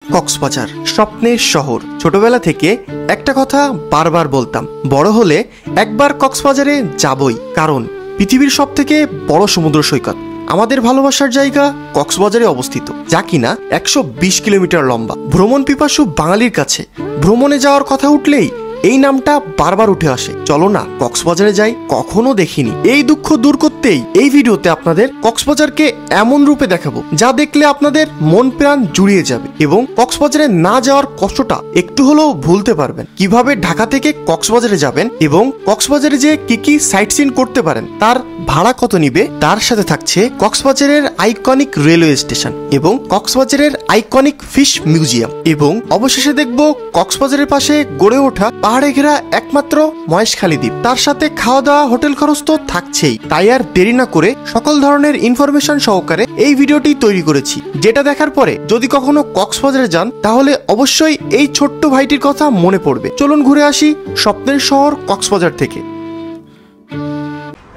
কক্সবাজার স্বপ্নের শহর। ছোটবেলা থেকে একটা কথা বারবার বলতাম, বড় হলে একবার কক্সবাজারে যাবই, কারণ পৃথিবীর সব থেকে বড় সমুদ্র সৈকত আমাদের ভালোবাসার জায়গা কক্সবাজারে অবস্থিত, যা কিনা 120 কিলোমিটার লম্বা। ভ্রমণ পিপাসু বাঙালির কাছে ভ্রমণে যাওয়ার কথা উঠলেই এই নামটা বারবার উঠে আসে। চলো না কক্সবাজারে যাই, কখনো দেখিনি। এই দুঃখ দূর করতেই এই ভিডিওতে আপনাদের কক্সবাজারকে এমন রূপে দেখাবো যা দেখলে আপনাদের মন প্রাণ জুড়িয়ে যাবে এবং কক্সবাজারে না যাওয়ার কষ্টটা একটু হলেও ভুলতে পারবেন। কিভাবে ঢাকা থেকে কক্সবাজারে যাবেন এবং কক্সবাজারে যে কি কি সাইট সিন করতে পারেন, তার ভাড়া কত নিবে, তার সাথে থাকছে কক্সবাজারের আইকনিক রেলওয়ে স্টেশন এবং কক্সবাজারের আইকনিক ফিশ মিউজিয়াম, এবং অবশেষে দেখব কক্সবাজারের পাশে গড়ে ওঠা পাহাড়ে ঘেরা একমাত্র মহেশখালী দ্বীপ। তার সাথে খাওয়া দাওয়া, হোটেল খরচ তো থাকছেই। তাই আর দেরি না করে সকল ধরনের ইনফরমেশন সহকারে এই ভিডিওটি তৈরি করেছি, যেটা দেখার পরে যদি কখনো কক্সবাজারে যান তাহলে অবশ্যই এই ছোট্ট ভাইটির কথা মনে পড়বে। চলুন ঘুরে আসি স্বপ্নের শহর কক্সবাজার থেকে।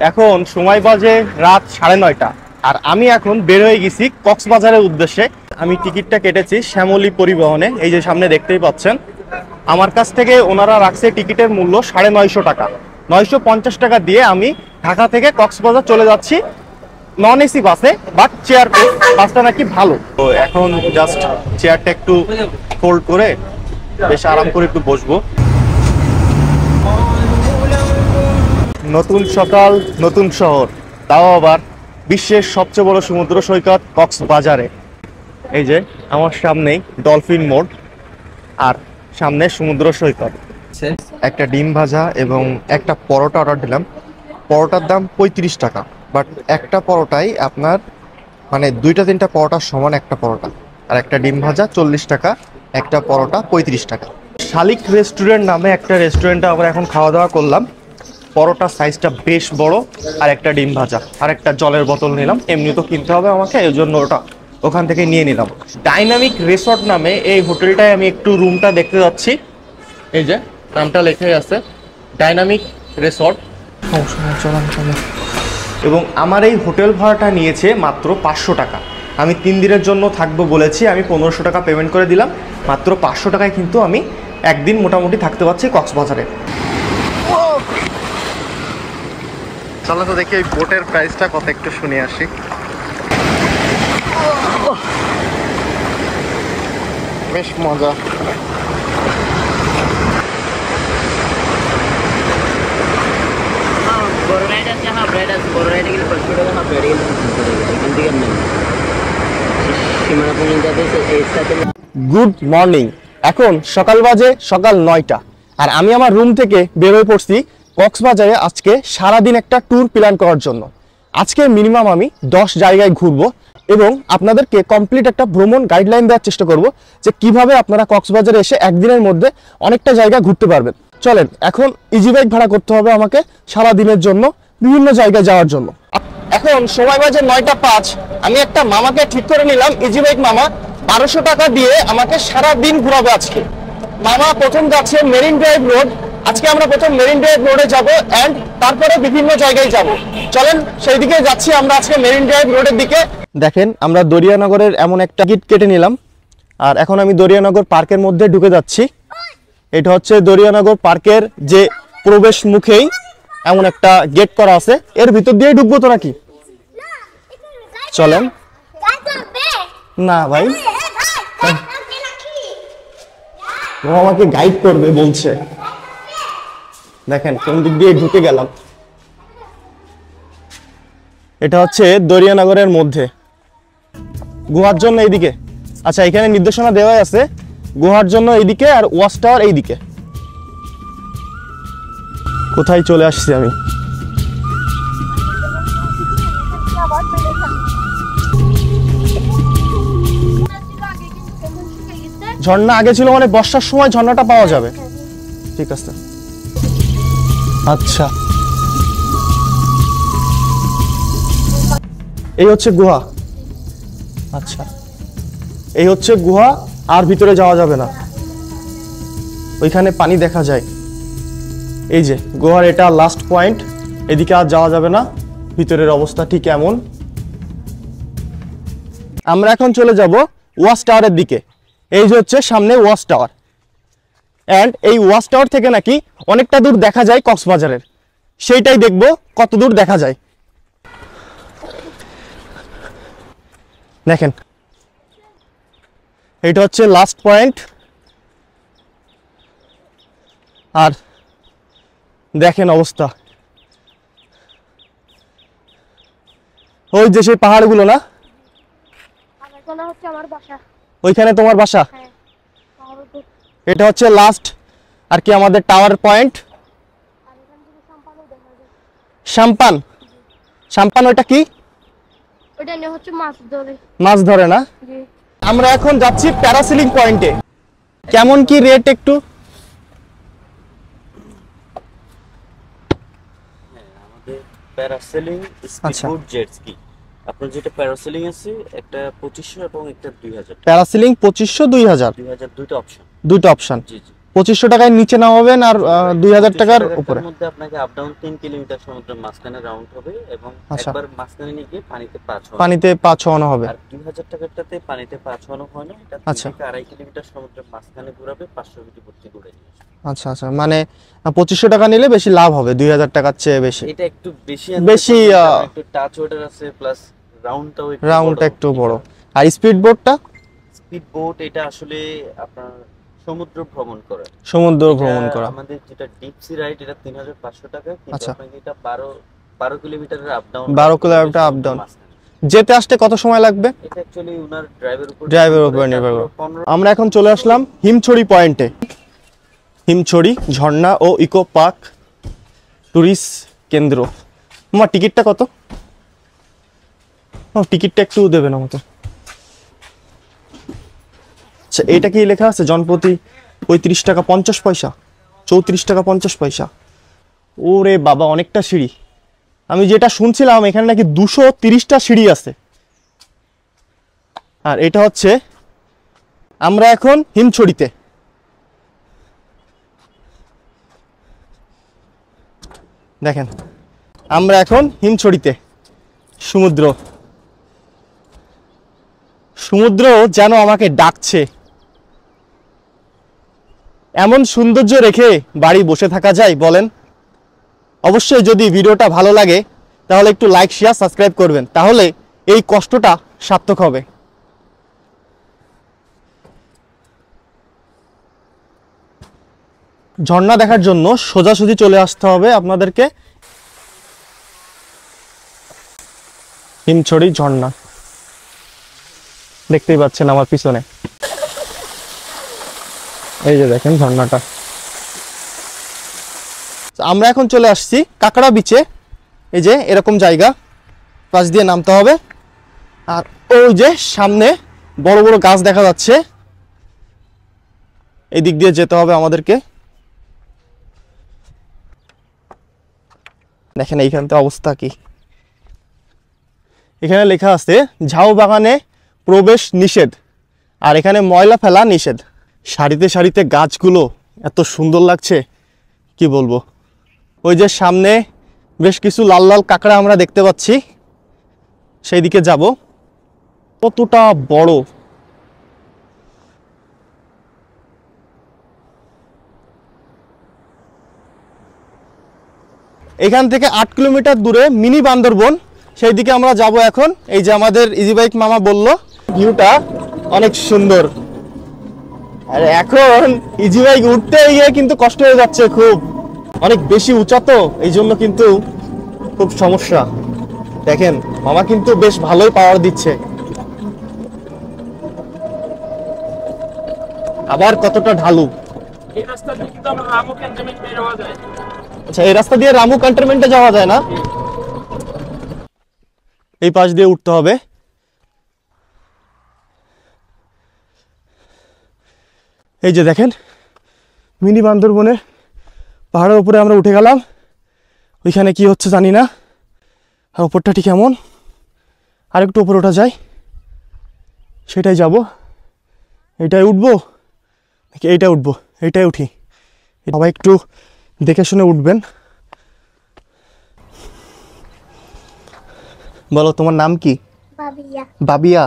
এখন সময় বাজে রাত 9:30 আর আমি এখন বের হয়ে গেছি কক্সবাজারের উদ্দেশ্যে। আমি টিকিটটা কেটেছি শ্যামলী পরিবহনে, এই যে সামনে দেখতেই পাচ্ছেন। আমার কাছ থেকে ওনারা রাখছে টিকিটের মূল্য 950 টাকা। 950 টাকা দিয়ে আমি ঢাকা থেকে কক্সবাজার চলে যাচ্ছি নন এসি বাসে, বাট চেয়ার বাসটা নাকি ভালো। তো এখন জাস্ট চেয়ারটা একটু ফোল্ড করে বেশ আরাম করে একটু বসবো। নতুন সকাল, নতুন শহর, তাও আবার বিশ্বের সবচেয়ে বড় সমুদ্র সৈকত কক্সবাজারে। এই যে আমার সামনেই ডলফিন মোড় আর সামনে সমুদ্র সৈকত। একটা ডিম ভাজা এবং একটা পরোটা অর্ডার দিলাম। পরোটার দাম 35 টাকা, বাট একটা পরোটাই আপনার মানে 2-3টা পরোটার সমান একটা পরোটা। আর একটা ডিম ভাজা 40 টাকা, একটা পরোটা 35 টাকা। শালিক রেস্টুরেন্ট নামে একটা রেস্টুরেন্টে আবার এখন খাওয়া দাওয়া করলাম। পরোটার সাইজটা বেশ বড়, আর একটা ডিম ভাজা আর একটা জলের বোতল নিলাম। এমনি তো কিনতে হবে আমাকে, এই জন্য ওটা ওখান থেকে নিয়ে নিলাম। ডাইনামিক রিসর্ট নামে এই হোটেলটায় আমি একটু রুমটা দেখতে যাচ্ছি। এই যে নামটা লেখাই আছে ডাইনামিক রিসর্ট। এবং আমার এই হোটেল ভাড়াটা নিয়েছে মাত্র 500 টাকা। আমি 3 দিনের জন্য থাকবো বলেছি, আমি 1500 টাকা পেমেন্ট করে দিলাম। মাত্র 500 টাকায় কিন্তু আমি একদিন মোটামুটি থাকতে পারছি কক্সবাজারে। চলো তো দেখি এই বোটের প্রাইসটা কত, একটু শুনে আসি। বেশ মজা। Good morning. এখন সকাল বাজে সকাল 9টা আর আমি আমার রুম থেকে বের হয়ে পড়ছি কক্সবাজারে আজকে সারাদিন একটা ট্যুর প্ল্যান করার জন্য। আজকে মিনিমাম আমি 10 জায়গায় ঘুরবো এবং আপনাদেরকে কমপ্লিট একটা ভ্রমণ গাইডলাইন দেওয়ার চেষ্টা করব যে কিভাবে আপনারা কক্সবাজারে এসে একদিনের মধ্যে অনেকটা জায়গা ঘুরতে পারবেন। চলেন, এখন ইজি বাইক ভাড়া করতে হবে আমাকে সারা দিনের জন্য বিভিন্ন জায়গায় যাওয়ার জন্য। এখন সময় বাজে 9:05। আমি একটা মামাকে ঠিক করে নিলাম, ইজি বাইক মামা 1200 টাকা দিয়ে আমাকে সারা দিন ঘুরাবে আজকে। মামা প্রথম যাচ্ছে মেরিন ড্রাইভ রোড। আজকে আমরা প্রথম মেরিন ড্রাইভ রোডে যাব এন্ড তারপরে বিভিন্ন জায়গায় যাব। চলেন সেই দিকে যাচ্ছি আমরা আজকে মেরিন ড্রাইভ রোডের দিকে। দেখেন আমরা দরিয়ানগরের এমন একটা টিকিট কেটে নিলাম আর এখন আমি দরিয়ানগর পার্কের মধ্যে ঢুকে যাচ্ছি। এটা হচ্ছে দরিয়ানগর পার্কের যে প্রবেশ মুখেই এমন একটা গেট করা আছে, এর ভিতর দিয়ে ঢুকবো তো নাকি? চলেন। না ভাই, ও আমাকে গাইড করবে বলছে। দেখেন কোন দিক দিয়ে ঢুকে গেলাম। এটা হচ্ছে দরিয়ানগরের মধ্যে, গুহার জন্য এইদিকে। আচ্ছা, এখানে নির্দেশনা দেওয়া আছে গুহার জন্য এইদিকে আর ওয়াচ টাওয়ার এইদিকে। কোথায় চলে আসছি আমি? ঝর্ণা আগে ছিল, মানে বর্ষার সময় ঝর্ণাটা পাওয়া যাবে। ঠিক আছে। আচ্ছা, এই হচ্ছে গুহা। আচ্ছা, এই হচ্ছে গুহা, আর ভিতরে যাওয়া যাবে না, ওইখানে পানি দেখা যায়। এই যে গুহার এটা লাস্ট পয়েন্ট, এদিকে আর যাওয়া যাবে না। ভিতরের অবস্থা ঠিক এমন। আমরা এখন চলে যাব ওয়াচ টাওয়ারের দিকে। এই যে হচ্ছে সামনে ওয়াচ টাওয়ার, অ্যান্ড এই ওয়াচ টাওয়ার থেকে নাকি অনেকটা দূর দেখা যায় কক্সবাজারের, সেইটাই দেখবো কত দূর দেখা যায়। দেখেন এটা হচ্ছে লাস্ট পয়েন্ট, আর দেখেন অবস্থা, ওই যে সেই পাহাড়গুলো না, হচ্ছে আমার বাসা। ওইখানে তোমার বাসা। হ্যাঁ, এটা হচ্ছে লাস্ট আর কি আমাদের টাওয়ার পয়েন্ট। সাম্পান, সাম্পান ওইটা কি? ওটা নিয়ে হচ্ছে মাছ ধরে। মাছ ধরে না? জি। আমরা এখন যাচ্ছি প্যারাসিলিং পয়েন্টে। কেমন কি রেট একটু? আমাদের প্যারাসেলিং স্পিডবোট জেট স্কি, আপনার যেটা প্যারাসেলিং আছে একটা 2500 এবং একটা 2000, প্যারাসিলিং 2500 2000 2000 দুইটা অপশন। দুইটা অপশন। জি জি। 2500 টাকায় নিচে নামাবেন আর 2000 টাকার উপরে। মধ্যে আপনাকে আপ ডাউন 3 কিলোমিটার সমুদ্রের মাঝখানে রাউন্ড হবে এবং আচ্ছা। একবার মাঝখানে নিয়ে গিয়ে পানিতে পা ছোঁয়ানো। পানিতে পা ছোঁয়ানো হবে। আর 2000 টাকারটাতে পানিতে পা ছোঁয়ানো হয় না, এটা 3 আচ্ছা। থেকে 2.5 কিলোমিটার সমুদ্রের মাঝখানে ঘোরাবে, 500 মিটার ভর্তি ঘুরে নিয়ে আসবে। আচ্ছা আচ্ছা, মানে 2500 টাকা নিলে বেশি লাভ হবে 2000 টাকার চেয়ে বেশি। এটা একটু বেশি বেশি, একটু টাচ ওয়াটার আছে, প্লাস রাউন্ডটাও রাউন্ডটা একটু বড়। আর স্পিড বোটটা? স্পিড বোট এটা আসলে আপনার সমুদ্র ভ্রমণ করা, সমুদ্র ভ্রমণ করা। আমাদের যেটা ডিপ সি রাইড এটা 3500 টাকা, কিন্তু আচ্ছা। আপনাকে এটা 12 কিলোমিটারের up down, 12 kilometre up down. যেতে আসতে কত সময় লাগবে? এটা অ্যাকচুয়ালি উনার ড্রাইভারের উপর নির্ভর করে। আমরা এখন চলে আসলাম হিমছড়ি পয়েন্টে। হিমছড়ি ঝর্ণা ও ইকো পার্ক টুরিস্ট কেন্দ্র। আমার টিকিটটা কত? টিকিটটা একটু দেবেন আমাকে। আচ্ছা, এটা কি লেখা আছে জনপ্রতি 35 টাকা 50 পয়সা, 34 টাকা 50 পয়সা। ওরে বাবা, অনেকটা সিঁড়ি। আমি যেটা শুনছিলাম এখানে নাকি 230টা সিঁড়ি আছে। আর এটা হচ্ছে, আমরা এখন হিমছড়িতে। দেখেন আমরা এখন হিমছড়িতে। সমুদ্র, সমুদ্র যেন আমাকে ডাকছে। এমন সৌন্দর্য রেখে বাড়ি বসে থাকা যায় বলেন? অবশ্যই যদি ভিডিওটা ভালো লাগে তাহলে একটু লাইক শেয়ার সাবস্ক্রাইব করবেন, তাহলে এই কষ্টটা সার্থক হবে। ঝর্ণা দেখার জন্য সোজাসুজি চলে আসতে হবে আপনাদেরকে। হিমছড়ি ঝর্ণা দেখতেই পাচ্ছেন আমার পিছনে, এই যে দেখেন ঝর্ণাটা। আমরা এখন চলে আসছি কাঁকড়া বিচে। এই যে এরকম জায়গা, পাশ দিয়ে নামতে হবে। আর ওই যে সামনে বড় বড় গাছ দেখা যাচ্ছে, এই দিক দিয়ে যেতে হবে আমাদেরকে। দেখেন এইখানতে অবস্থা কি। এখানে লেখা আছে ঝাউ বাগানে প্রবেশ নিষেধ, আর এখানে ময়লা ফেলা নিষেধ। সারিতে সারিতে গাছগুলো এত সুন্দর লাগছে কি বলবো। ওই যে সামনে বেশ কিছু লাল লাল কাঁকড়া আমরা দেখতে পাচ্ছি, সেই দিকে যাব। কতটা বড়! এখান থেকে 8 কিলোমিটার দূরে মিনি বান্দরবন, সেই দিকে আমরা যাব এখন। এই যে আমাদের ইজি বাইক মামা বলল ভিউটা অনেক সুন্দর। আর এখন ইজি বাইক উঠতে গিয়ে কিন্তু কষ্ট হয়ে যাচ্ছে খুব, অনেক বেশি উঁচা তো, এই জন্য কিন্তু খুব সমস্যা। দেখেন মামা কিন্তু বেশ ভালোই পাওয়ার দিচ্ছে। আবার কতটা ঢালু। এই রাস্তা দিয়ে কিন্তু আমরা রামু ক্যান্টনমেন্ট বের হওয়া যায়। আচ্ছা, এই রাস্তা দিয়ে রামু ক্যান্টনমেন্টে যাওয়া যায় না? এই পাশ দিয়ে উঠতে হবে। এই যে দেখেন মিনি বান্দরবনের পাহাড়ের উপরে আমরা উঠে গেলাম। ওইখানে কি হচ্ছে জানি না, আর উপরটা ঠিক কেমন। আর একটু উপরে ওঠা যায়, সেটাই যাব। এটাই উঠবো নাকি এইটা উঠবো? এইটাই উঠি। সবাই একটু দেখে শুনে উঠবেন। বলো তোমার নাম কি? বাবিয়া। বাবিয়া।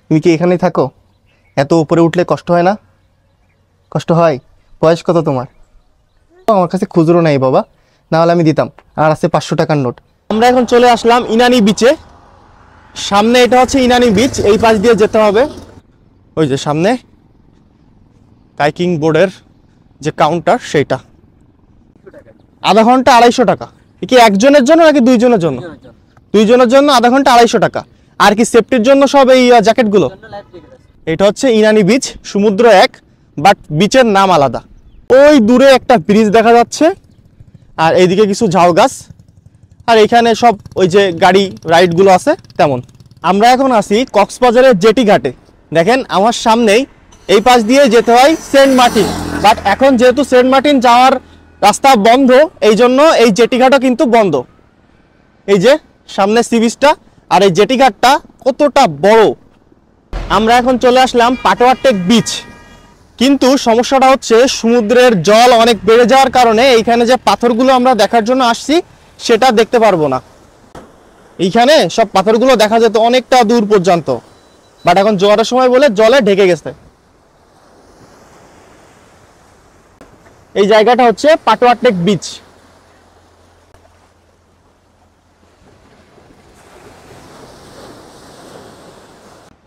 তুমি কি এখানেই থাকো? এত উপরে উঠলে কষ্ট হয় না? কষ্ট হয়? বয়স কত তোমার? আমার কাছে খুচরো নাই বাবা, না হলে আমি দিতাম। আর আছে 500 টাকার নোট। আমরা এখন চলে আসলাম ইনানি বিচে। সামনে এটা হচ্ছে ইনানি বিচ, এই পাশ দিয়ে যেতে হবে। ওই যে সামনে কাইকিং বোর্ডের যে কাউন্টার সেইটা। আধা ঘন্টা 250 টাকা। কি একজনের জন্য নাকি দুইজনের জন্য? দুইজনের জন্য আধা ঘন্টা 250 টাকা। আর কি সেফটির জন্য সব এই জ্যাকেটগুলো? এটা হচ্ছে ইনানি বিচ, সমুদ্র এক, বাট বিচের নাম আলাদা। ওই দূরে একটা ব্রিজ দেখা যাচ্ছে, আর এইদিকে কিছু ঝাউ গাছ, আর এখানে সব ওই যে গাড়ি রাইডগুলো আছে তেমন। আমরা এখন আছি কক্সবাজারের জেটি ঘাটে। দেখেন আমার সামনেই এই পাশ দিয়ে যেতে হয় সেন্ট মার্টিন, বাট এখন যেহেতু সেন্ট মার্টিন যাওয়ার রাস্তা বন্ধ, এই জন্য এই জেটি ঘাটও কিন্তু বন্ধ। এই যে সামনে সি বিচটা, আর এই জেটি ঘাটটা কতটা বড়। আমরা এখন চলে আসলাম পাটোয়ারটেক বিচ, কিন্তু সমস্যাটা হচ্ছে সমুদ্রের জল অনেক বেড়ে যাওয়ার কারণে এইখানে যে পাথরগুলো আমরা দেখার জন্য আসছি সেটা দেখতে পারবো না। এইখানে সব পাথরগুলো দেখা যেত অনেকটা দূর পর্যন্ত, বাট এখন জোয়ারের সময় বলে জলে ঢেকে গেছে। এই জায়গাটা হচ্ছে পাটোয়ারটেক বিচ।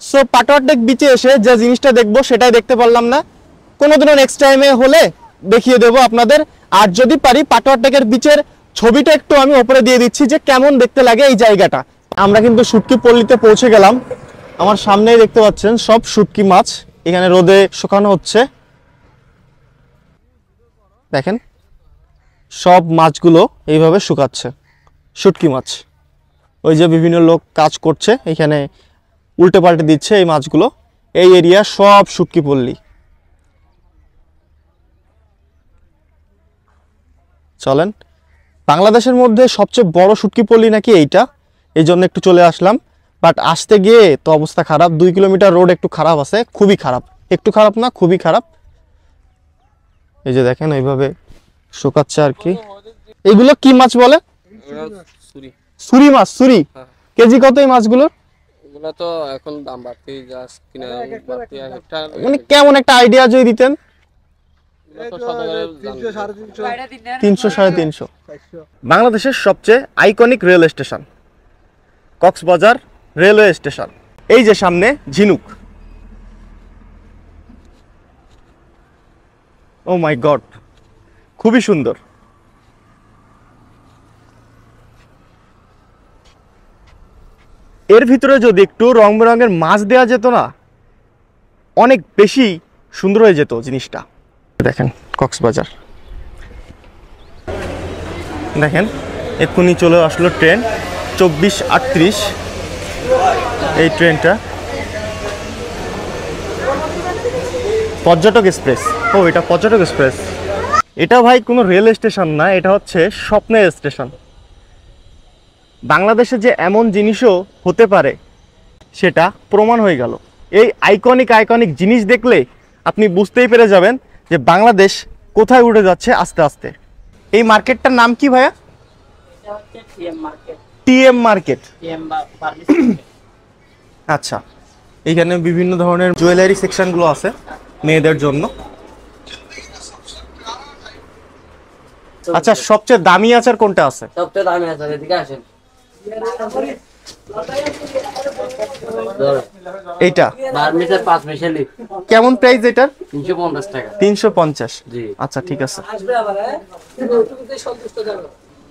সো পাটোয়ারটেক বিচে এসে যে জিনিসটা দেখবো সেটাই দেখতে পারলাম না। কোনোদিনও নেক্সট টাইমে হলে দেখিয়ে দেবো আপনাদের। আর যদি পারি পাটোয়ারটেকের বিচের ছবিটা একটু আমি উপরে দিয়ে দিচ্ছি যে কেমন দেখতে লাগে এই জায়গাটা। আমরা কিন্তু শুটকি পল্লীতে পৌঁছে গেলাম। আমার সামনেই দেখতে পাচ্ছেন সব শুটকি মাছ এখানে রোদে শুকানো হচ্ছে। দেখেন সব মাছগুলো এইভাবে শুকাচ্ছে, শুটকি মাছ। ওই যে বিভিন্ন লোক কাজ করছে এখানে, উল্টে পাল্টে দিচ্ছে এই মাছগুলো। এই এরিয়া সব শুটকি পল্লী। চলেন, বাংলাদেশের মধ্যে সবচেয়ে বড় শুটকি পল্লী নাকি এইটা, এই জন্য একটু চলে আসলাম। বাট আসতে গিয়ে তো অবস্থা খারাপ। 2 কিলোমিটার রোড একটু খারাপ আছে, খুবই খারাপ। একটু খারাপ না, খুবই খারাপ। এই যে দেখেন এইভাবে শুকাচ্ছে আর কি। এগুলো কি মাছ বলে? সুরি মাছ। সুরি কেজি কত এই মাছগুলোর? এগুলো তো এখন দাম বাড়তি, জাস্ট কিনা বাড়তি। একটা মানে কেমন একটা আইডিয়া যদি দিতেন। 300 350। বাংলাদেশের সবচেয়ে iconic rail station Cox's Bazar railway station. এই যে সামনে ঝিনুক। ও মাই গড, খুবই সুন্দর। এর ভিতরে যদি একটু রং বেরঙের মাছ দেওয়া যেত না, অনেক বেশি সুন্দর হয়ে যেত জিনিসটা। দেখেন কক্সবাজার, দেখেন এক্ষুনি চলে আসলো ট্রেন 2438। এই ট্রেনটা পর্যটক এক্সপ্রেস। ও এটা পর্যটক এক্সপ্রেস। এটা ভাই কোনো রেল স্টেশন না, এটা হচ্ছে স্বপ্নের স্টেশন। বাংলাদেশে যে এমন জিনিসও হতে পারে সেটা প্রমাণ হয়ে গেল। এই আইকনিক জিনিস দেখলে আপনি বুঝতেই পেরে যাবেন যে বাংলাদেশ কোথায় উঠে যাচ্ছে আস্তে আস্তে। এই মার্কেটটার নাম কি ভাইয়া? TM market. আচ্ছা, এইখানে বিভিন্ন ধরনের জুয়েলারি সেকশনগুলো আছে মেয়েদের জন্য। আচ্ছা, সবচেয়ে দামি আচার কোনটা আছে? সবচেয়ে দামি আছে, এদিকে আসেন। এইটা বার্মিটার 5 মিশালি। কেমন প্রাইস এটার? 350 টাকা। 350। জি আচ্ছা ঠিক আছে।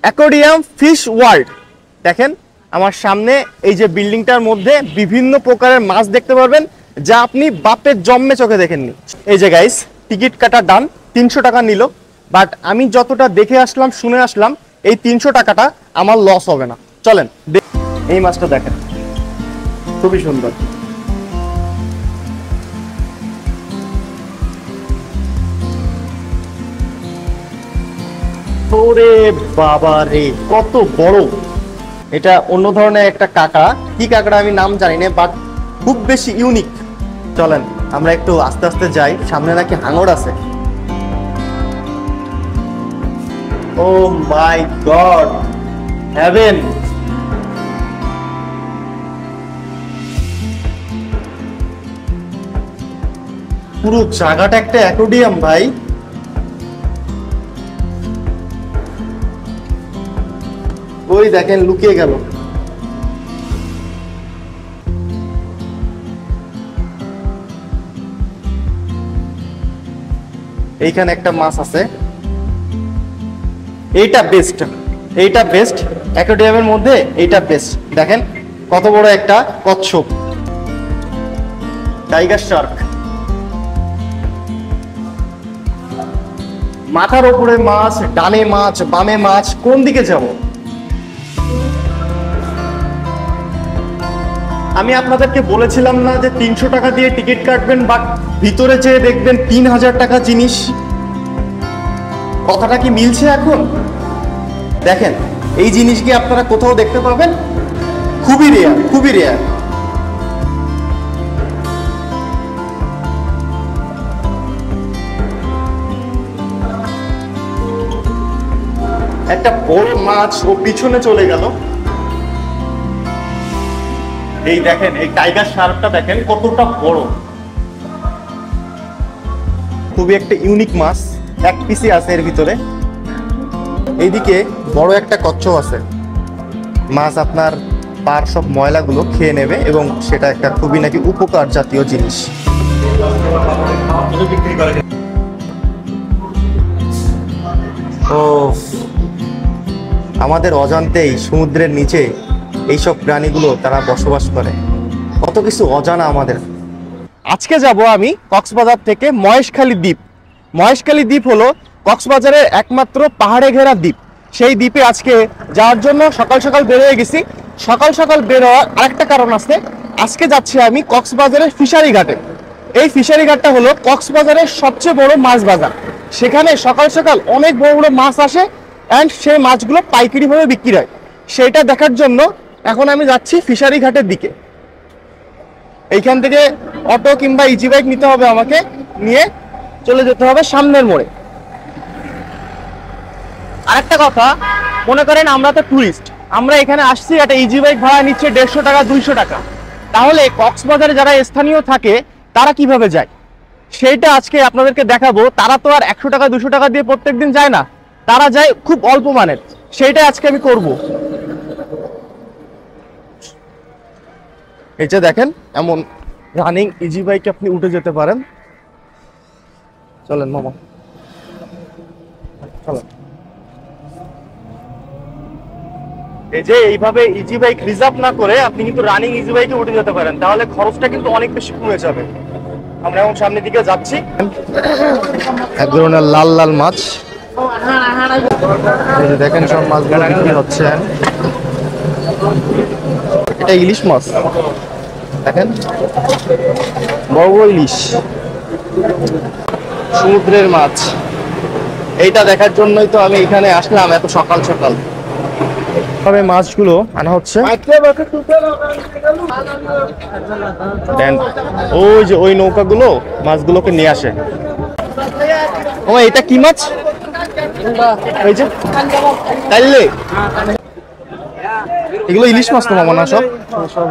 Aquarium fish world. দেখেন আমার সামনে এই যে বিল্ডিংটার মধ্যে বিভিন্ন প্রকারের মাছ দেখতে পারবেন যা আপনি বাপের জন্মে চোখে দেখেননি। এই যে গাইস, টিকিট কাটা ডান, 300 টাকা নিল। বাট আমি যতটা দেখে আসলাম, শুনে আসলাম, এই 300 টাকাটা আমার লস হবে না। চলেন এই মাছটা দেখেন, খুবই সুন্দর। ওরে বাবা রে, কত বড়! এটা অন্য ধরনের একটা কাঁকড়া, কি কাঁকড়া আমি নাম জানি না, বাট খুব বেশি ইউনিক। চলেন আমরা একটু আস্তে আস্তে যাই, সামনে নাকি হাঙর আছে। ও মাই গড, হেভেন! পুরো জায়গাটা একটা অ্যাকোয়ারিয়াম ভাই। ওই দেখেন লুকিয়ে গেল। এইখানে একটা মাছ আছে। এইটা বেস্ট, এইটা বেস্ট অ্যাকোয়ারিয়ামের মধ্যে, এইটা বেস্ট। দেখেন কত বড় একটা কচ্ছপ, টাইগার শার্ক। মাথার উপরে মাছ, ডানে মাছ, বামে মাছ, কোন দিকে যাব? আমি আপনাদেরকে বলেছিলাম না যে 300 টাকা দিয়ে টিকিট কাটবেন, বাট ভিতরে যেয়ে দেখবেন 3000 টাকা জিনিস। কথাটা কি মিলছে এখন? দেখেন এই জিনিস কি আপনারা কোথাও দেখতে পাবেন? খুবই রেয়ার, খুবই রেয়ার। একটা বড় মাছ ও পিছনে চলে গেল। এই দেখেন এই টাইগার শার্কটা দেখেন কতটা বড়, খুবই একটা ইউনিক মাছ, এক পিসি আছে এর ভিতরে। এইদিকে বড় একটা কচ্ছপ আছে। মাছ আপনার পার সব ময়লাগুলো খেয়ে নেবে এবং সেটা একটা খুবই নাকি উপকার জাতীয় জিনিস। ও আমাদের অজান্তেই সমুদ্রের নিচে এইসব প্রাণীগুলো তারা বসবাস করে, কত কিছু অজানা আমাদের। আজকে যাব আমি কক্সবাজার থেকে মহেশখালী দ্বীপ। মহেশখালী দ্বীপ হলো কক্সবাজারের একমাত্র পাহাড়ে ঘেরা দ্বীপ। সেই দ্বীপে আজকে যাওয়ার জন্য সকাল সকাল বের হয়ে গেছি। সকাল সকাল বের হওয়ার আরেকটা কারণ আছে, আজকে যাচ্ছি আমি কক্সবাজারের ফিশারি ঘাটে। এই ফিশারি ঘাটটা হলো কক্সবাজারের সবচেয়ে বড় মাছ বাজার। সেখানে সকাল সকাল অনেক বড় বড় মাছ আসে অ্যান্ড সেই মাছগুলো পাইকারিভাবে বিক্রি হয়। সেইটা দেখার জন্য এখন আমি যাচ্ছি ফিশারি ঘাটের দিকে। এইখান থেকে অটো কিংবা ইজি বাইক নিতে হবে, আমাকে নিয়ে চলে যেতে হবে সামনের মোড়ে। আরেকটা কথা, মনে করেন আমরা তো টুরিস্ট, আমরা এখানে আসছি, একটা ইজি বাইক ভাড়া নিচ্ছে 150 টাকা 200 টাকা। তাহলে কক্সবাজারে যারা স্থানীয় থাকে তারা কিভাবে যায় সেইটা আজকে আপনাদেরকে দেখাবো। তারা তো আর 100 টাকা 200 টাকা দিয়ে প্রত্যেকদিন যায় না, তারা যায় খুব অল্প মানের। সেইটা আজকে আমি করব। এই যে দেখেন এমন রানিং ইজি বাইকে আপনি উঠে যেতে পারেন। চলেন মামা, চলেন। এই যে এইভাবে ইজি বাইক রিজার্ভ না করে আপনি কিন্তু রানিং ইজি বাইকে উঠে যেতে পারেন, তাহলে খরচটা কিন্তু অনেক বেশি কমে যাবে। আমরা এখন সামনের দিকে যাচ্ছি। এক ধরনের লাল লাল মাছ, এই যে দেখেন সব মাছগুলো বিক্রি হচ্ছে। এটা ইলিশ মাছ, দেখেন বড় বড় ইলিশ, সমুদ্রের মাছ। এইটা দেখার জন্যই তো আমি এখানে আসলাম এত সকাল সকাল। তবে মাছগুলো আনা হচ্ছে, ওই যে ওই নৌকাগুলো মাছগুলোকে নিয়ে আসে। ও এটা কি মাছ? এই যে তাইলে এগুলো ইলিশ মাছ তো মামা না সব?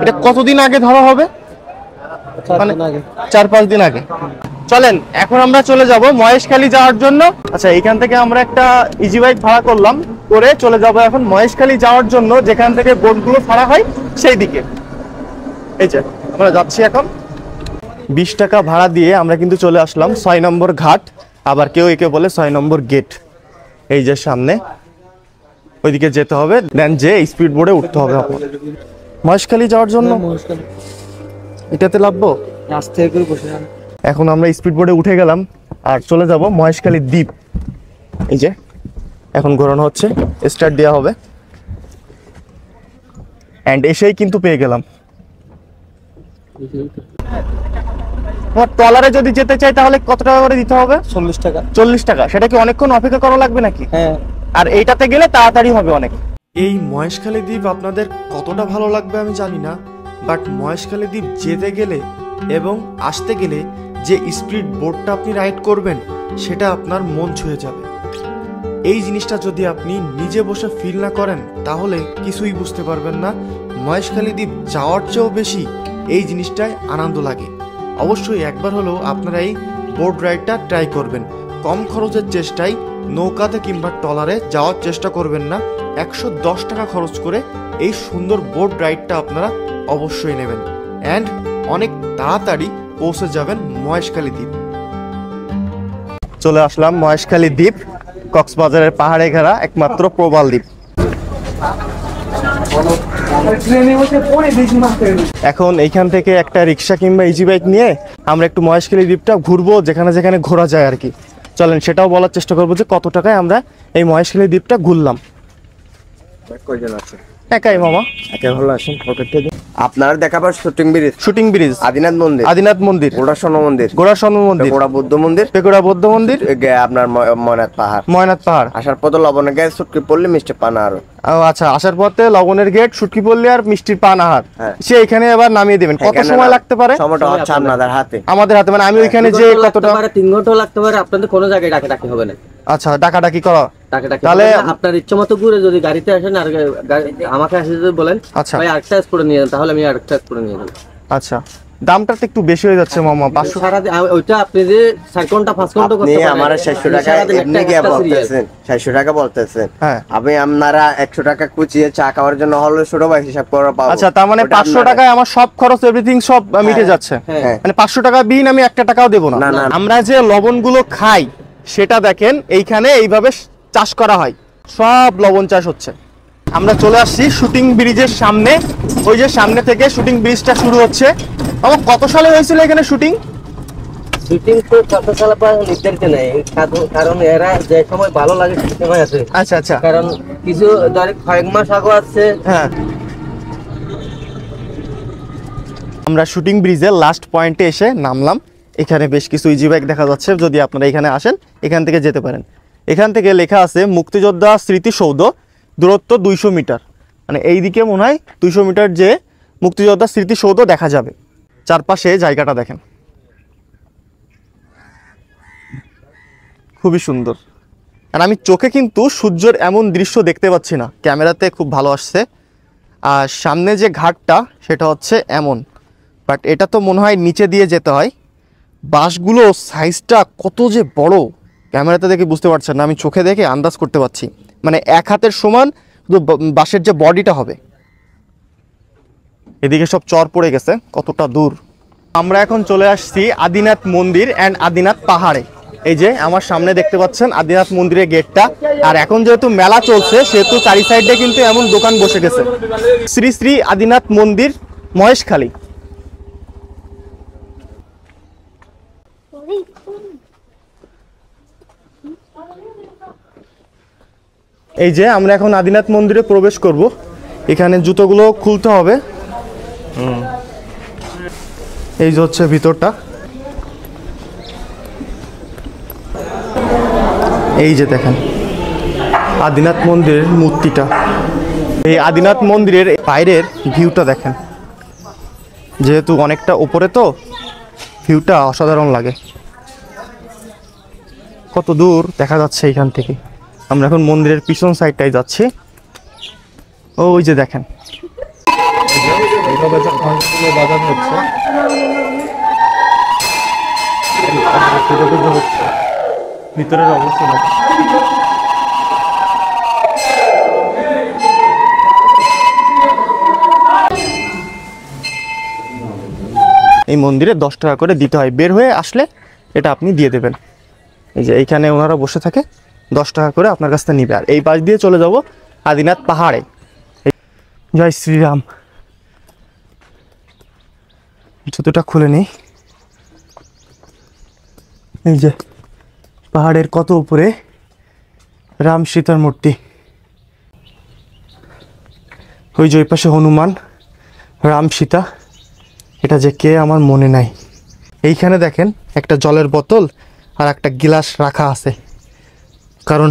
এটা কতদিন আগে ধরা হবে? মানে 4-5 দিন আগে। চলেন এখন আমরা চলে যাব মহেশখালী যাওয়ার জন্য। আচ্ছা এখান থেকে আমরা একটা ইজি বাইক ভাড়া করলাম, করে চলে যাব এখন মহেশখালী যাওয়ার জন্য, যেখান থেকে বোটগুলো ছাড়া হয় সেই দিকে। এই যে আমরা যাচ্ছি এখন। 20 টাকা ভাড়া দিয়ে আমরা কিন্তু চলে আসলাম 6 নম্বর ঘাট, আবার কেউ একে বলে 6 নম্বর গেট। এই যে সামনে ওইদিকে যেতে হবে, দেন যে স্পিড বোর্ডে উঠতে হবে আপনার মহেশখালী যাওয়ার জন্য। এটাতে লাভবো। এখন আমরা স্পিড বোর্ডে উঠে গেলাম আর চলে যাব মহেশখালী দ্বীপ। এই যে এখন ঘোরানো হচ্ছে, স্টার্ট দেওয়া হবে, এন্ড এসেই কিন্তু পেয়ে গেলাম। ট্রলারে যদি যেতে চাই তাহলে কত টাকা করে দিতে হবে? 40 টাকা। 40 টাকা। সেটা কি অনেকক্ষণ অপেক্ষা করা লাগবে নাকি? হ্যাঁ। আর এইটাতে গেলে তাড়াতাড়ি হবে অনেক। এই মহেশখালী দ্বীপ আপনাদের কতটা ভালো লাগবে আমি জানি না, বাট মহেশখালী দ্বীপ যেতে গেলে এবং আসতে গেলে যে স্পিড বোটটা আপনি রাইড করবেন সেটা আপনার মন ছুঁয়ে যাবে। এই জিনিসটা যদি আপনি নিজে বসে ফিল না করেন তাহলে কিছুই বুঝতে পারবেন না। মহেশখালী দ্বীপ যাওয়ার চেয়েও বেশি এই জিনিসটায় আনন্দ লাগে। অবশ্যই একবার হলেও আপনারা এই বোট রাইডটা ট্রাই করবেন। কম খরচের চেষ্টায় নৌকাতে কিংবা ট্রলারে যাওয়ার চেষ্টা করবেন না। 110 টাকা খরচ করে এই সুন্দর বোট রাইডটা আপনারা অবশ্যই নেবেন অ্যান্ড অনেক তাড়াতাড়ি পৌঁছে যাবেন মহেশখালী দ্বীপ। চলে আসলাম মহেশখালী দ্বীপ, কক্সবাজারের পাহাড়ে ঘেরা একমাত্র প্রবাল দ্বীপ। এখন এইখান থেকে একটা রিক্সা কিংবা ইজি বাইক নিয়ে আমরা একটু মহেশখালী দ্বীপটা ঘুরবো, যেখানে যেখানে ঘোরা যায় আর কি। চলেন সেটাও বলার চেষ্টা করবো যে কত টাকায় আমরা এই মহেশখালী দ্বীপটা ঘুরলাম। কয়জন আছে? একাই মামা। একে ভালো আছেন। পকেটে দিন। আপনার দেখাবার shooting bridge, shooting bridge, Adinath মন্দির, আদিনাথ মন্দির, গোড়াসন মন্দির, গোড়াসন মন্দির, গোড়া বৌদ্ধ মন্দির, পেকুড়া বৌদ্ধ মন্দির, আপনার ময়নাথ পাহাড়। ময়নাথ পাহাড় আসার পথে লবণে গ্যাস ছুটকি পড়লে মিষ্টি পানা আরো। ও আচ্ছা, আসার পথে লবণের গেট, শুটকি পল্লী আর মিষ্টির পান আহার, হ্যাঁ। সে এখানে আবার নামিয়ে দেবেন। কত সময় লাগতে পারে? সময়টা হচ্ছে আপনাদের হাতে। আমাদের হাতে, মানে আমি ওইখানে যে কতটা 3 ঘন্টা লাগতে পারে, আপনাদের কোনো জায়গায় ডাকাডাকি হবে না। আচ্ছা, ডাকাডাকি করা ডাকাডাকি তাহলে হবে না, আপনার ইচ্ছে মতো ঘুরে যদি গাড়িতে আসেন আর আমাকে আসে যদি বলেন আচ্ছা। ভাই আরেকটা করে নিয়ে যান, তাহলে আমি আরেকটা করে নিয়ে যাবো। আচ্ছা, দামটা তো একটু বেশি হয়ে যাচ্ছে মামা। 500 সারাদিন ওইটা আপনি যে 4 ঘন্টা 5 ঘন্টা করতে আপনি পারেন। আমার 600 টাকা এমনি কি বলতেছেন? 600 টাকা বলতেছেন। হ্যাঁ। আমি আপনারা 100 টাকা কুচিয়ে চা খাওয়ার জন্য হলে ছোট ভাই হিসাব করে পাবো। আচ্ছা, তার মানে ওটা 500 আপনারা- টাকায় আমার সব খরচ এভরিথিং সব মিটে যাচ্ছে। হ্যাঁ। মানে 500 টাকা বিন আমি 1 টাকাও দেব না। না, না। আমরা যে লবণগুলো খাই সেটা দেখেন এইখানে এইভাবে চাষ করা হয়, সব লবণ চাষ হচ্ছে। আমরা চলে আসছি শুটিং ব্রিজের সামনে। ওই যে সামনে থেকে শুটিং ব্রিজটা শুরু হচ্ছে। আমার কত সালে হয়েছিল এখানে শুটিং? শুটিং তো কত সাল পর নির্ধারিত নেই, কারণ এরা যে সময় ভালো লাগে সেই সময় আছে। আচ্ছা আচ্ছা, কারণ কিছু ধরে কয়েক মাস আগে আছে। হ্যাঁ। আমরা শুটিং ব্রিজের লাস্ট পয়েন্টে এসে নামলাম। এখানে বেশ কিছু ইজি বাইক দেখা যাচ্ছে, যদি আপনারা এখানে আসেন এখান থেকে যেতে পারেন। এখান থেকে লেখা আছে মুক্তিযোদ্ধা স্মৃতিসৌধ, দূরত্ব 200 মিটার। মানে এইদিকে মনে হয় 200 মিটার যে মুক্তিযোদ্ধা স্মৃতিসৌধ দেখা যাবে। চারপাশে জায়গাটা দেখেন, খুবই সুন্দর। আর আমি চোখে কিন্তু সূর্যের এমন দৃশ্য দেখতে পাচ্ছি না, ক্যামেরাতে খুব ভালো আসছে। আর সামনে যে ঘাটটা সেটা হচ্ছে এমন, বাট এটা তো মনে হয় নিচে দিয়ে যেতে হয়। বাঁশগুলো সাইজটা কত যে বড়, ক্যামেরাতে দেখে বুঝতে পারছেন না, আমি চোখে দেখে আন্দাজ করতে পারছি। মানে 1 হাতের সমান শুধু বাঁশের যে বডিটা হবে। এদিকে সব চর পড়ে গেছে, কতটা দূর। আমরা এখন চলে আসছি আদিনাথ মন্দির অ্যান্ড আদিনাথ পাহাড়ে। এই যে আমার সামনে দেখতে পাচ্ছেন আদিনাথ মন্দিরের গেটটা। আর এখন যেহেতু মেলা চলছে সেহেতু চারি সাইডে কিন্তু এমন দোকান বসে গেছে। শ্রী শ্রী আদিনাথ মন্দির, মহেশখালী। এই যে আমরা এখন আদিনাথ মন্দিরে প্রবেশ করব। এখানে জুতোগুলো খুলতে হবে। এই যে হচ্ছে ভিতরটা। এই যে দেখেন আদিনাথ মন্দিরের মূর্তিটা। এই আদিনাথ মন্দিরের বাইরের ভিউটা দেখেন, যেহেতু অনেকটা উপরে তো ভিউটা অসাধারণ লাগে। কত দূর দেখা যাচ্ছে এখান থেকে। আমরা এখন মন্দিরের পিছন সাইডটাই যাচ্ছি। ওই যে দেখেন বাজানো হচ্ছে। ভিতরের অবস্থা দেখেন। এই মন্দিরে 10 টাকা করে দিতে হয়, বের হয়ে আসলে এটা আপনি দিয়ে দেবেন। এই যে এইখানে ওনারা বসে থাকে, 10 টাকা করে আপনার কাছ থেকে নিবে। আর এই পাশ দিয়ে চলে যাব আদিনাথ পাহাড়ে। জয় শ্রীরাম। জুতোটা খুলে নেই। এই যে পাহাড়ের কত উপরে রাম সীতার মূর্তি। ওই যে ওই পাশে হনুমান, রাম সীতা। এটা যে কে আমার মনে নাই। এইখানে দেখেন একটা জলের বোতল আর একটা গিলাস রাখা আছে, কারণ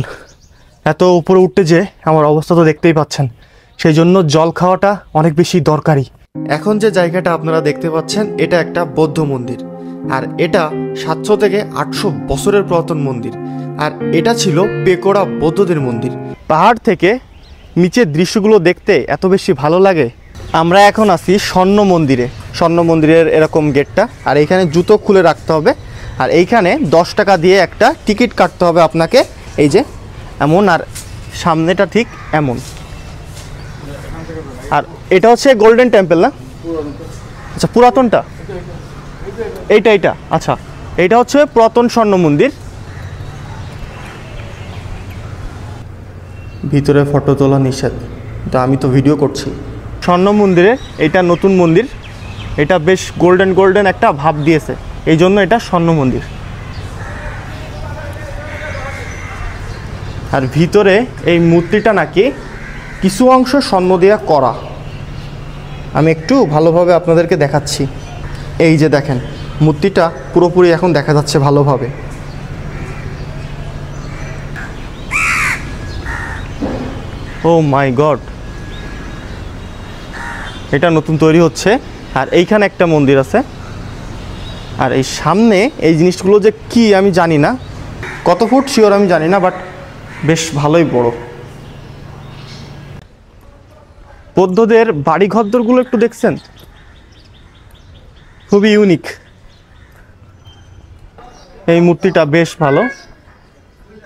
এত উপরে উঠতে যে আমার অবস্থা তো দেখতেই পাচ্ছেন, সেই জন্য জল খাওয়াটা অনেক বেশি দরকারি। এখন যে জায়গাটা আপনারা দেখতে পাচ্ছেন এটা একটা বৌদ্ধ মন্দির। আর এটা 700 থেকে 800 বছরের পুরাতন মন্দির। আর এটা ছিল পেকোড়া বৌদ্ধদের মন্দির। পাহাড় থেকে নিচের দৃশ্যগুলো দেখতে এত বেশি ভালো লাগে। আমরা এখন আছি স্বর্ণ মন্দিরে। স্বর্ণ মন্দিরের এরকম গেটটা, আর এখানে জুতো খুলে রাখতে হবে। আর এইখানে 10 টাকা দিয়ে একটা টিকিট কাটতে হবে আপনাকে, এই যে এমন, আর সামনেটা ঠিক এমন। আর এটা হচ্ছে গোল্ডেন টেম্পল না? আচ্ছা, পুরাতনটা এইটা আচ্ছা, এইটা হচ্ছে পুরাতন স্বর্ণ মন্দির। ভিতরে ফটো তোলা নিষেধ, তো আমি তো ভিডিও করছি। স্বর্ণ মন্দিরে এটা নতুন মন্দির, এটা বেশ গোল্ডেন একটা ভাব দিয়েছে, এই জন্য এটা স্বর্ণ মন্দির। আর ভিতরে এই মূর্তিটা নাকি কিছু অংশ স্বর্ণ দিয়ে করা। আমি একটু ভালোভাবে আপনাদেরকে দেখাচ্ছি। এই যে দেখেন, মূর্তিটা পুরোপুরি এখন দেখা যাচ্ছে ভালোভাবে। ও মাই গড, এটা নতুন তৈরি হচ্ছে। আর এইখানে একটা মন্দির আছে, আর এই সামনে এই জিনিসগুলো যে কি আমি জানি না, কত ফুট শিওর আমি জানি না, বাট বেশ ভালোই বড়। বৌদ্ধদের বাড়ি ঘরদোরগুলো একটু দেখছেন, খুবই ইউনিক। এই মূর্তিটা বেশ ভালো,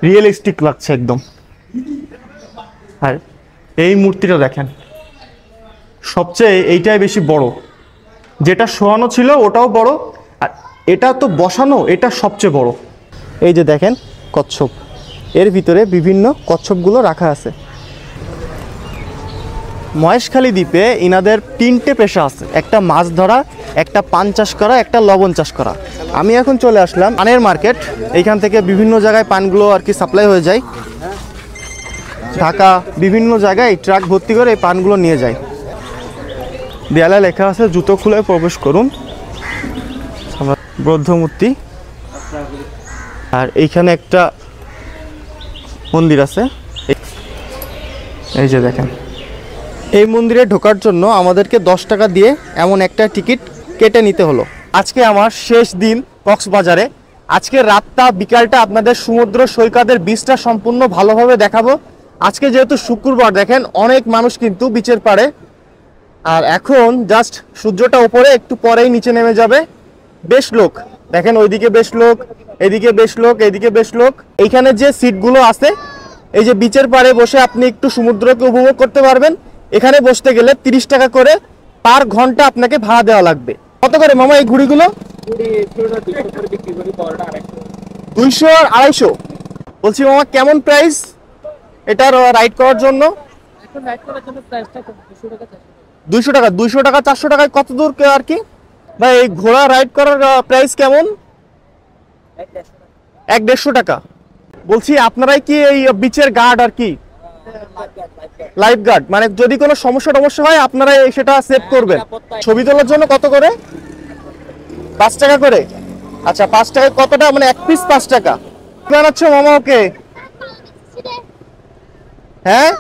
রিয়েলিস্টিক লাগছে একদম। আর এই মূর্তিটা দেখেন, সবচেয়ে এইটাই বেশি বড়। যেটা শোয়ানো ছিল ওটাও বড়, আর এটা তো বসানো, এটা সবচেয়ে বড়। এই যে দেখেন কচ্ছপ, এর ভিতরে বিভিন্ন কচ্ছপগুলো রাখা আছে। মহেশখালী দ্বীপে ইনাদের 3টে পেশা আছে, একটা মাছ ধরা, একটা পান চাষ করা, একটা লবণ চাষ করা। আমি এখন চলে আসলাম পানের মার্কেট। এইখান থেকে বিভিন্ন জায়গায় পানগুলো আর কি সাপ্লাই হয়ে যায়, ঢাকা বিভিন্ন জায়গায় ট্রাক ভর্তি করে এই পানগুলো নিয়ে যায়। দেয়ালে লেখা আছে জুতো খুলে প্রবেশ করুন। বৌদ্ধ মূর্তি, আর এইখানে একটা মন্দির আছে। এই যে দেখেন, এই মন্দিরে ঢোকার জন্য আমাদেরকে 10 টাকা দিয়ে এমন একটা টিকিট কেটে নিতে হলো। আজকে আমার শেষ দিন কক্সবাজারে। আজকে রাতটা বিকালটা আপনাদের সমুদ্র সৈকতের বিচটা সম্পূর্ণ ভালোভাবে দেখাবো। আজকে যেহেতু শুক্রবার, দেখেন অনেক মানুষ কিন্তু বিচের পাড়ে। আর এখন জাস্ট সূর্যটা উপরে, একটু পরেই নিচে নেমে যাবে। বেশ লোক দেখেন, ওইদিকে বেশ লোক, এদিকে বেশ লোক, এইদিকে বেশ লোক। এইখানে যে সিটগুলো আছে, এই যে বিচের পাড়ে বসে আপনি একটু সমুদ্রকে উপভোগ করতে পারবেন। এখানে বসতে গেলে 30 টাকা করে পার ঘন্টা আপনাকে ভাড়া দেওয়া লাগবে। কত করে মামা এই ঘুড়িগুলো? 200 আর 250। বলছি মামা কেমন প্রাইস এটার রাইড করার জন্য? 200 টাকা। 200 টাকা 400 টাকায় কত দূর আর কি ভাই? এই ঘোড়া রাইড করার প্রাইস কেমন? 150 টাকা। বলছি আপনারাই কি এই বিচের গার্ড আর কি? লাইফ গার্ড, মানে যদি কোনো সমস্যা হয় আপনারা সেটা সেভ করবেন। ছবি তোলার জন্য কত করে? 5 টাকা করে। আচ্ছা 5 টাকা কতটা, মানে এক পিস 5 টাকা। বানাচ্ছো মামা ওকে? হ্যাঁ,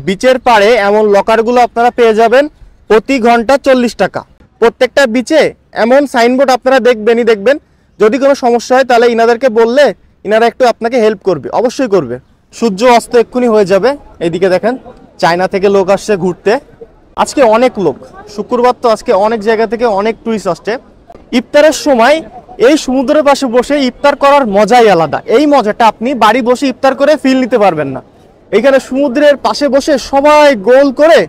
বিচের পাড়ে এমন লকারগুলো আপনারা পেয়ে যাবেন প্রতি ঘন্টা 40 টাকা। প্রত্যেকটা বিচে এমন সাইনবোর্ড আপনারা দেখবেন। যদি কোনো সমস্যা হয় তাহলে ইনাদেরকে বললে ইনারা একটু আপনাকে হেল্প করবে, অবশ্যই করবে। সূর্য অস্ত এক্ষুনি হয়ে যাবে। এইদিকে দেখেন চায়না থেকে লোক আসছে ঘুরতে। আজকে অনেক লোক, শুক্রবার তো আজকে অনেক জায়গা থেকে অনেক টুরিস্ট আসছে। ইফতারের সময় এই সমুদ্রের পাশে বসে ইফতার করার মজাই আলাদা। এই মজাটা আপনি বাড়ি বসে ইফতার করে ফিল নিতে পারবেন না। এখানে সমুদ্রের পাশে বসে সবাই গোল করে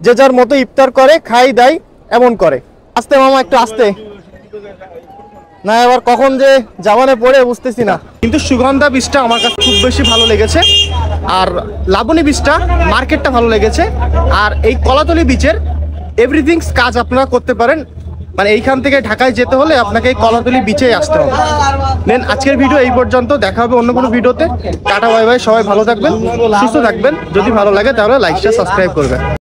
যে যার মতো ইফতার করে, খাই দাই এমন করে। আস্তে মামা, একটু আস্তে না, এবার কখন যে জামানে পড়ে বুঝতেছি না। কিন্তু সুগন্ধা বীজটা আমার কাছে খুব বেশি ভালো লেগেছে, আর লাবণী বীজটা মার্কেটটা ভালো লেগেছে। আর এই কলাতলি বিচের এভরিথিংস কাজ আপনারা করতে পারেন। মানে এইখান থেকে ঢাকায় যেতে হলে আপনাকে এই কলাতলি বিচে আসতে হবে। দেন আজকের ভিডিও এই পর্যন্ত, দেখা হবে অন্য কোনো ভিডিওতে। টাটা বাই বাই, সবাই ভালো থাকবেন, সুস্থ থাকবেন। যদি ভালো লাগে তাহলে লাইক শেয়ার সাবস্ক্রাইব করবেন।